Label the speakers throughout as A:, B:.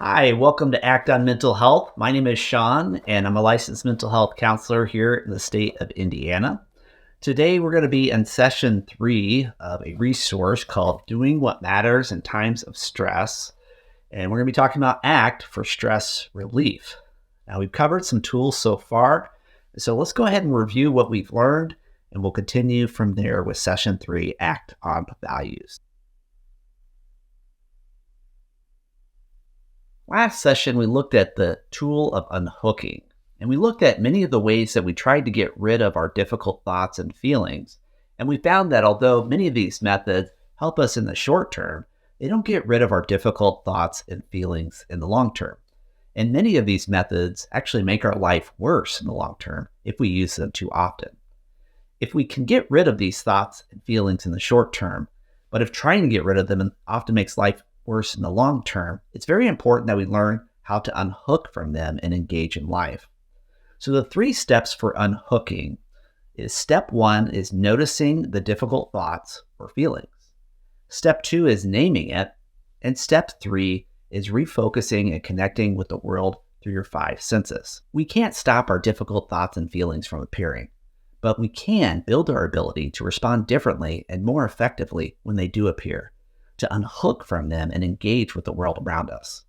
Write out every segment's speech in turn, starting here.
A: Hi, welcome to Act on Mental Health. My name is Sean, and I'm a licensed mental health counselor here in the state of Indiana. Today, we're going to be in session 3 of a resource called Doing What Matters in Times of Stress. And we're going to be talking about ACT for stress relief. Now, we've covered some tools so far, so let's go ahead and review what we've learned, and we'll continue from there with session 3, ACT on Values. Last session, we looked at the tool of unhooking, and we looked at many of the ways that we tried to get rid of our difficult thoughts and feelings. And we found that although many of these methods help us in the short term, they don't get rid of our difficult thoughts and feelings in the long term. And many of these methods actually make our life worse in the long term if we use them too often. If we can get rid of these thoughts and feelings in the short term, but if trying to get rid of them often makes life worse in the long term, it's very important that we learn how to unhook from them and engage in life. So the 3 steps for unhooking is step 1 is noticing the difficult thoughts or feelings. Step 2 is naming it. And step 3 is refocusing and connecting with the world through your 5 senses. We can't stop our difficult thoughts and feelings from appearing, but we can build our ability to respond differently and more effectively when they do appear, to unhook from them and engage with the world around us.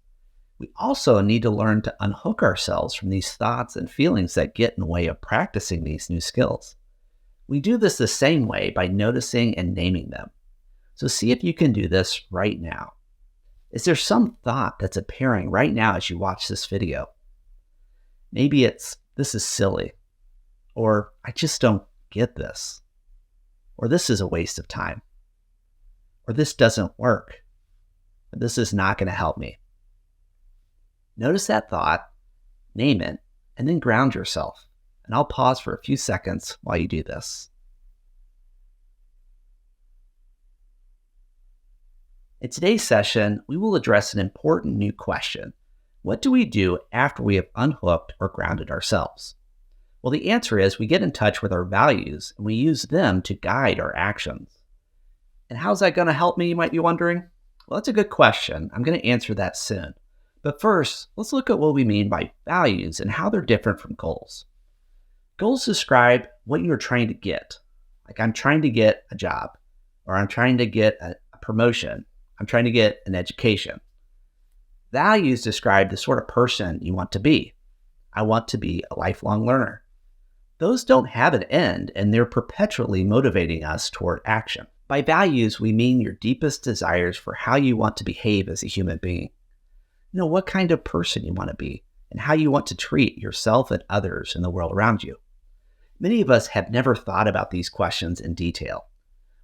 A: We also need to learn to unhook ourselves from these thoughts and feelings that get in the way of practicing these new skills. We do this the same way by noticing and naming them. So see if you can do this right now. Is there some thought that's appearing right now as you watch this video? Maybe it's, this is silly, or I just don't get this, or this is a waste of time, or this doesn't work, or this is not going to help me. Notice that thought, name it, and then ground yourself. And I'll pause for a few seconds while you do this. In today's session, we will address an important new question. What do we do after we have unhooked or grounded ourselves? Well, the answer is we get in touch with our values and we use them to guide our actions. And how's that going to help me, you might be wondering? Well, that's a good question. I'm going to answer that soon. But first, let's look at what we mean by values and how they're different from goals. Goals describe what you're trying to get. Like I'm trying to get a job, or I'm trying to get a promotion. I'm trying to get an education. Values describe the sort of person you want to be. I want to be a lifelong learner. Those don't have an end, and they're perpetually motivating us toward action. By values, we mean your deepest desires for how you want to behave as a human being. You know, what kind of person you want to be, and how you want to treat yourself and others in the world around you. Many of us have never thought about these questions in detail.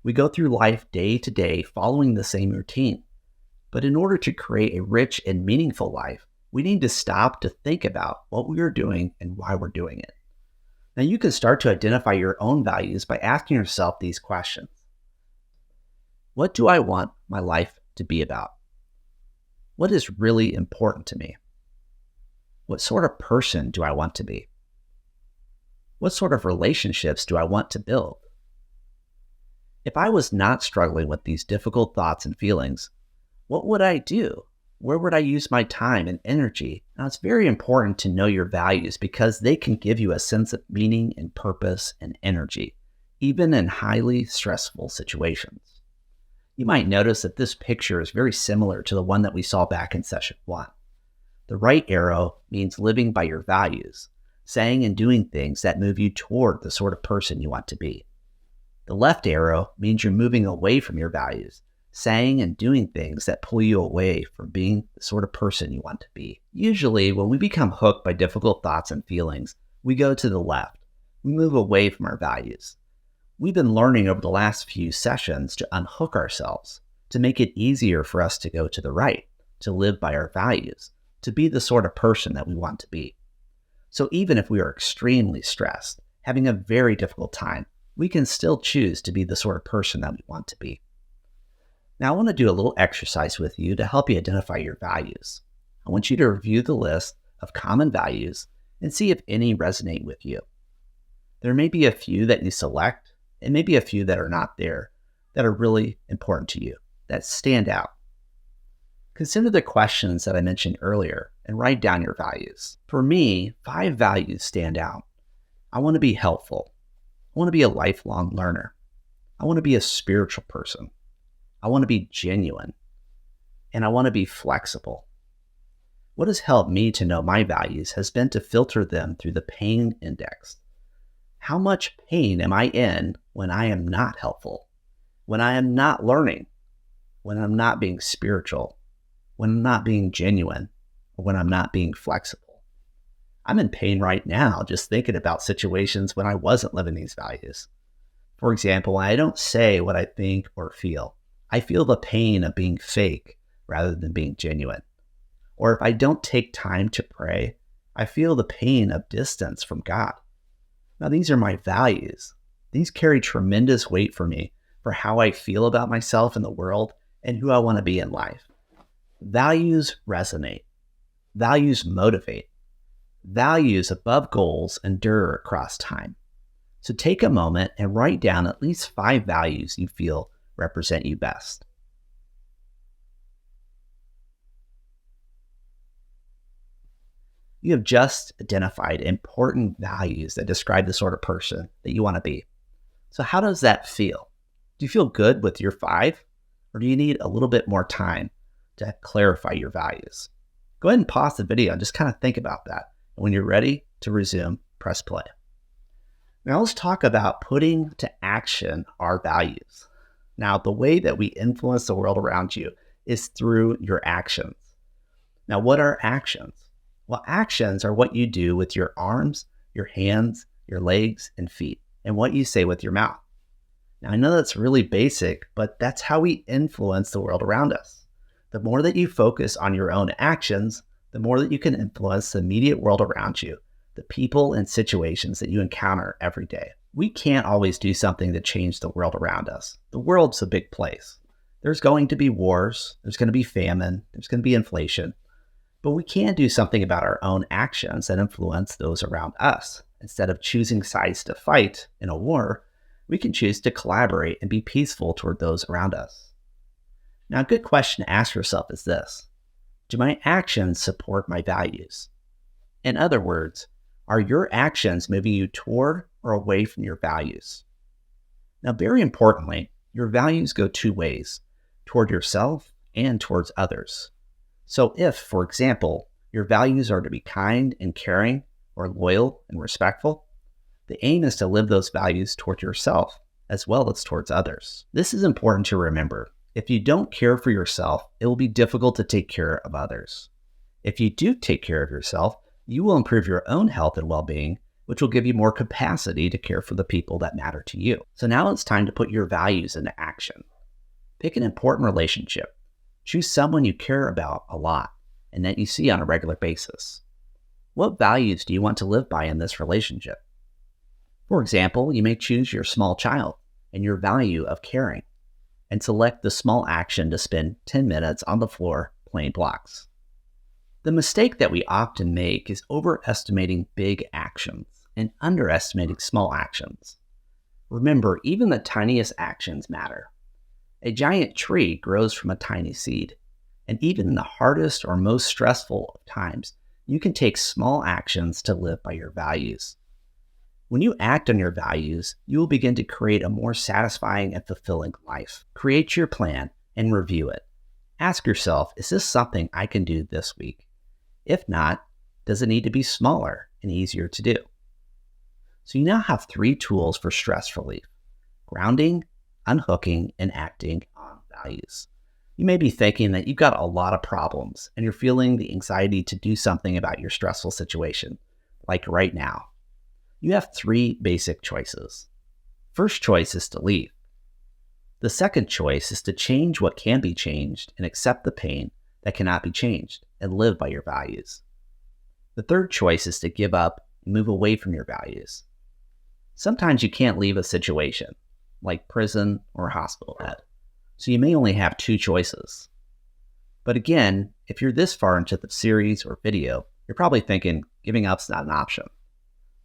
A: We go through life day to day following the same routine. But in order to create a rich and meaningful life, we need to stop to think about what we are doing and why we're doing it. Now you can start to identify your own values by asking yourself these questions. What do I want my life to be about? What is really important to me? What sort of person do I want to be? What sort of relationships do I want to build? If I was not struggling with these difficult thoughts and feelings, what would I do? Where would I use my time and energy? Now, it's very important to know your values because they can give you a sense of meaning and purpose and energy, even in highly stressful situations. You might notice that this picture is very similar to the one that we saw back in session 1. The right arrow means living by your values, saying and doing things that move you toward the sort of person you want to be. The left arrow means you're moving away from your values, saying and doing things that pull you away from being the sort of person you want to be. Usually, when we become hooked by difficult thoughts and feelings, we go to the left. We move away from our values. We've been learning over the last few sessions to unhook ourselves, to make it easier for us to go to the right, to live by our values, to be the sort of person that we want to be. So even if we are extremely stressed, having a very difficult time, we can still choose to be the sort of person that we want to be. Now I want to do a little exercise with you to help you identify your values. I want you to review the list of common values and see if any resonate with you. There may be a few that you select, and maybe a few that are not there, that are really important to you, that stand out. Consider the questions that I mentioned earlier and write down your values. For me, 5 values stand out. I want to be helpful. I want to be a lifelong learner. I want to be a spiritual person. I want to be genuine. And I want to be flexible. What has helped me to know my values has been to filter them through the pain index. How much pain am I in when I am not helpful, when I am not learning, when I'm not being spiritual, when I'm not being genuine, or when I'm not being flexible? I'm in pain right now just thinking about situations when I wasn't living these values. For example, when I don't say what I think or feel, I feel the pain of being fake rather than being genuine. Or if I don't take time to pray, I feel the pain of distance from God. Now, these are my values. These carry tremendous weight for me for how I feel about myself in the world and who I want to be in life. Values resonate. Values motivate. Values above goals endure across time. So take a moment and write down at least 5 values you feel represent you best. You have just identified important values that describe the sort of person that you want to be. So how does that feel? Do you feel good with your 5? Or do you need a little bit more time to clarify your values? Go ahead and pause the video and just kind of think about that. And when you're ready to resume, press play. Now let's talk about putting to action our values. Now, the way that we influence the world around you is through your actions. Now, what are actions? Well, actions are what you do with your arms, your hands, your legs, and feet, and what you say with your mouth. Now, I know that's really basic, but that's how we influence the world around us. The more that you focus on your own actions, the more that you can influence the immediate world around you, the people and situations that you encounter every day. We can't always do something to change the world around us. The world's a big place. There's going to be wars, there's going to be famine, there's going to be inflation. But we can do something about our own actions that influence those around us. Instead of choosing sides to fight in a war, we can choose to collaborate and be peaceful toward those around us. Now, a good question to ask yourself is this: do my actions support my values? In other words, are your actions moving you toward or away from your values? Now, very importantly, your values go 2 ways, toward yourself and towards others. So if, for example, your values are to be kind and caring or loyal and respectful, the aim is to live those values toward yourself as well as towards others. This is important to remember. If you don't care for yourself, it will be difficult to take care of others. If you do take care of yourself, you will improve your own health and well-being, which will give you more capacity to care for the people that matter to you. So now it's time to put your values into action. Pick an important relationship. Choose someone you care about a lot and that you see on a regular basis. What values do you want to live by in this relationship? For example, you may choose your small child and your value of caring and select the small action to spend 10 minutes on the floor playing blocks. The mistake that we often make is overestimating big actions and underestimating small actions. Remember, even the tiniest actions matter. A giant tree grows from a tiny seed, and even in the hardest or most stressful of times, you can take small actions to live by your values. When you act on your values, you will begin to create a more satisfying and fulfilling life. Create your plan and review it. Ask yourself, is this something I can do this week? If not, does it need to be smaller and easier to do? So you now have 3 tools for stress relief: grounding, unhooking, and acting on values. You may be thinking that you've got a lot of problems and you're feeling the anxiety to do something about your stressful situation, like right now. You have 3 basic choices. First choice is to leave. The second choice is to change what can be changed and accept the pain that cannot be changed and live by your values. The third choice is to give up and move away from your values. Sometimes you can't leave a situation, like prison or a hospital bed, so you may only have 2 choices. But again, if you're this far into the series or video, you're probably thinking giving up's not an option.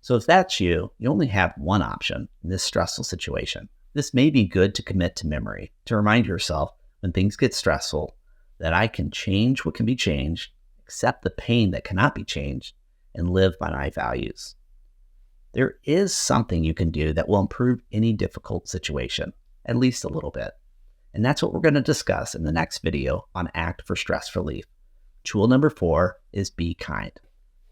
A: So if that's you, you only have one option in this stressful situation. This may be good to commit to memory, to remind yourself when things get stressful, that I can change what can be changed, accept the pain that cannot be changed, and live by my values. There is something you can do that will improve any difficult situation, at least a little bit. And that's what we're going to discuss in the next video on Act for Stress Relief. Tool number 4 is be kind.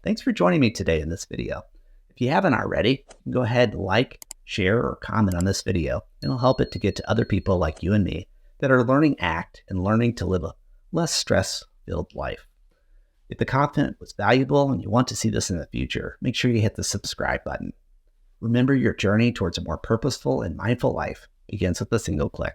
A: Thanks for joining me today in this video. If you haven't already, you can go ahead and like, share, or comment on this video. It'll help it to get to other people like you and me that are learning ACT and learning to live a less stress-filled life. If the content was valuable and you want to see this in the future, make sure you hit the subscribe button. Remember, your journey towards a more purposeful and mindful life begins with a single click.